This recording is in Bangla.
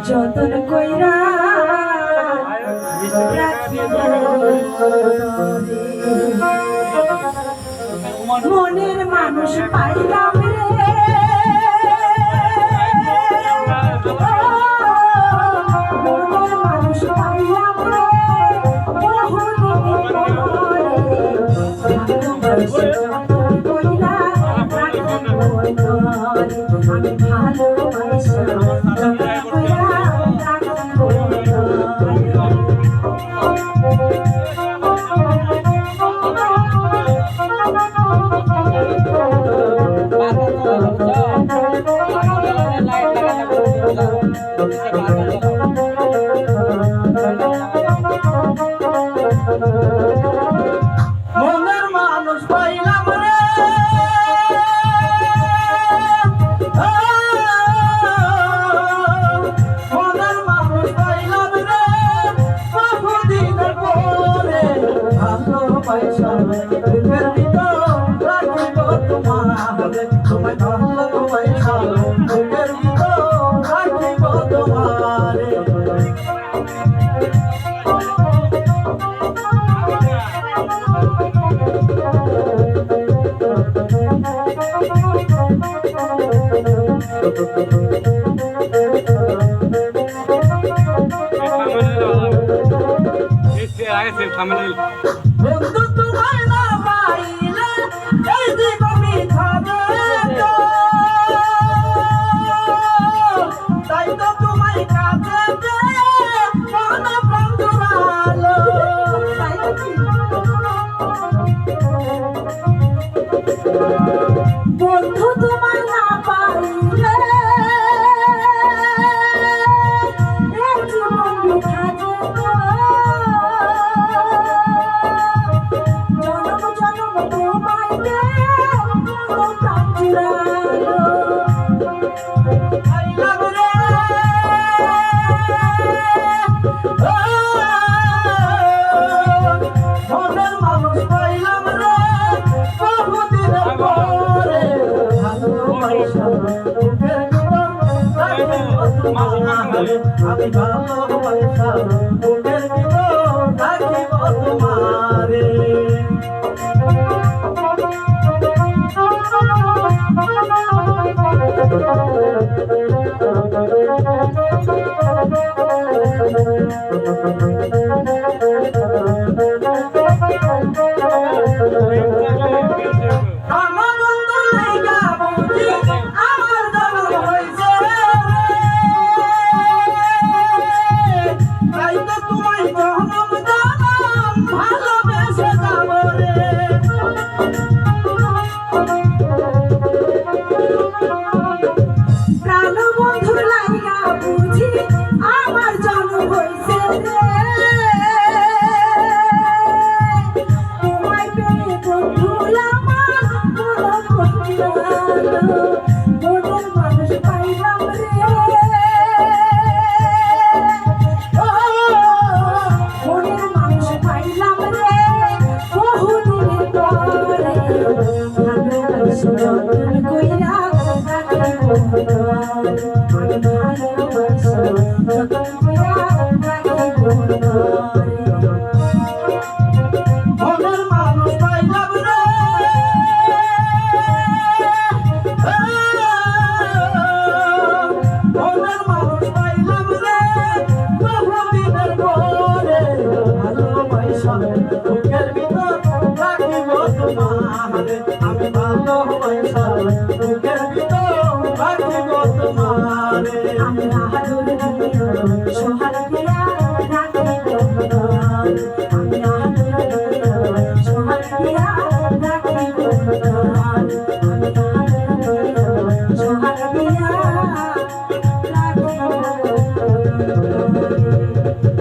যতন কইরা মনের মানুষ পাইলাম রে মনের মানুষ পাইলাম রে মনের মানুষ পাইলাম রে মনের মানুষ পাইলাম রে বহুদিন পরে ভালোবাসা বুকের ভিতর রাখিব তোমারে তোমায় ভালোবাসা বুকের ভিতর রাখিব তোমারে বন্ধু তোমায় না পাইলে এই জীবন মিথ্যা গো তাই তো তোমায় কাছে পেয়ে মন প্রাণ জুড়ালো বন্ধু তোমায় না পাইলে এই জীবন বৃথা যেত জনম জনম তোমায় পেয়ে মন প্রাণ জুড়ালো পাইলাম রে মনের মানুষ পাইলাম রে বহুদিন পরে ভালোবাসা বুকের ভিতর রাখিব তোমারে আমি ভালোবাসা বুকের ভিতর রাখিব তোমারে আমার বন্ধু লাইগা বুঝি আমার জন্ম হইছে তাই তো তোমায় জনম জনম ভালোবেসে যাব রে প্রাণ বন্ধুর লাইগা বুঝি আমার জন্ম হইছে রে তোমায় পেয়ে বন্ধু আমার মন কইরালো মনের মানুষ পাইলাম রে মনের মানুষ পাইলাম রে বহুদিন পরে ভালোবাসা যতন কইরা রাখিব তোমারে আমি ভালোবাসা যতন কইরা রাখিব তোমারে মনের মানুষ পাইলাম রে মনের মানুষ পাইলাম রে বহুদিনের পরে ভালোবাসা বুকের ভিতর রাখিব তোমারে আমি ভালোবাসা বুকের ভিতর রাখিব তোমারে আমি আদর দিয়া সোহাগ দিয়া রাখিব তোমারে আমি আদর দিয়া সোহাগ দিয়া রাখিব তোমারে